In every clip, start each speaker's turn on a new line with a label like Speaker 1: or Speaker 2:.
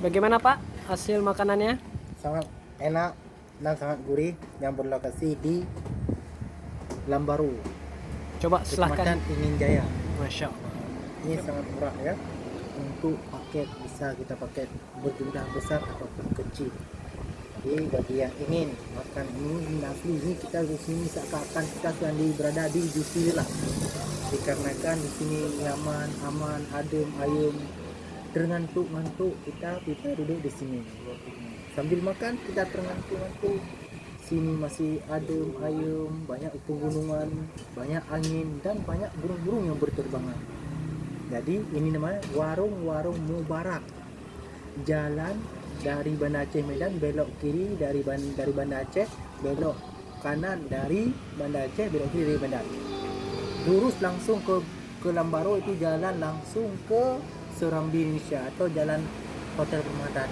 Speaker 1: Bagaimana Pak hasil makanannya?
Speaker 2: Sangat enak dan sangat gurih, yang berlokasi di Lambaru,
Speaker 1: Coba silahkan.
Speaker 2: Kecamatan Ingin Jaya.
Speaker 1: Masya Allah.
Speaker 2: Ini sangat murah ya. Untuk paket bisa kita pakai berjumlah besar ataupun kecil. Jadi bagi yang ingin makan ini asli, ini kita di sini seakan kita sedang berada di Jusila. Dikarenakan di sini nyaman, aman, adem, ayem. Terangantuk-ngantuk kita duduk di sini. Sambil makan kita terangantuk-ngantuk. Sini masih adem, ayem, banyak pegunungan, banyak angin dan banyak burung-burung yang berterbangan. Jadi ini namanya warung-warung Mubarak. Jalan dari Banda Aceh Medan, belok kiri dari Banda Aceh, belok kanan dari Banda Aceh, belok kiri dari Banda. Lurus langsung ke Lambaru, itu jalan langsung ke Serambi Indonesia atau jalan Hotel Permata.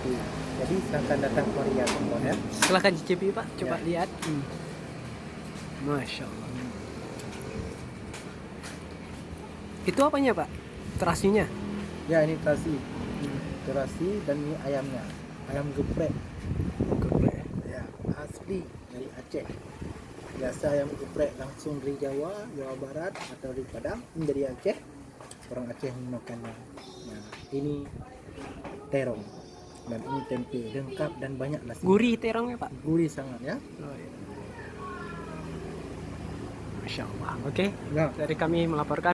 Speaker 2: Jadi silakan datang mari ya teman ya.
Speaker 1: Silahkan cicipi Pak. Coba
Speaker 2: Ya.
Speaker 1: lihat. Masya Allah. Itu apanya Pak? Terasinya?
Speaker 2: Ya ini terasi dan ini ayamnya, ayam geprek.
Speaker 1: Geprek.
Speaker 2: Ya, asli dari Aceh. Biasa ayam geprek langsung dari Jawa Barat atau dari Padang, ini dari Aceh. Orang Aceh memakannya. Nah, ini terong dan ini tempe lengkap dan banyak nasi.
Speaker 1: Gurih terongnya Pak.
Speaker 2: Gurih sangat ya.
Speaker 1: Oh, iya. Masya Allah. Oke.
Speaker 2: Nah,
Speaker 1: Dari kami melaporkan.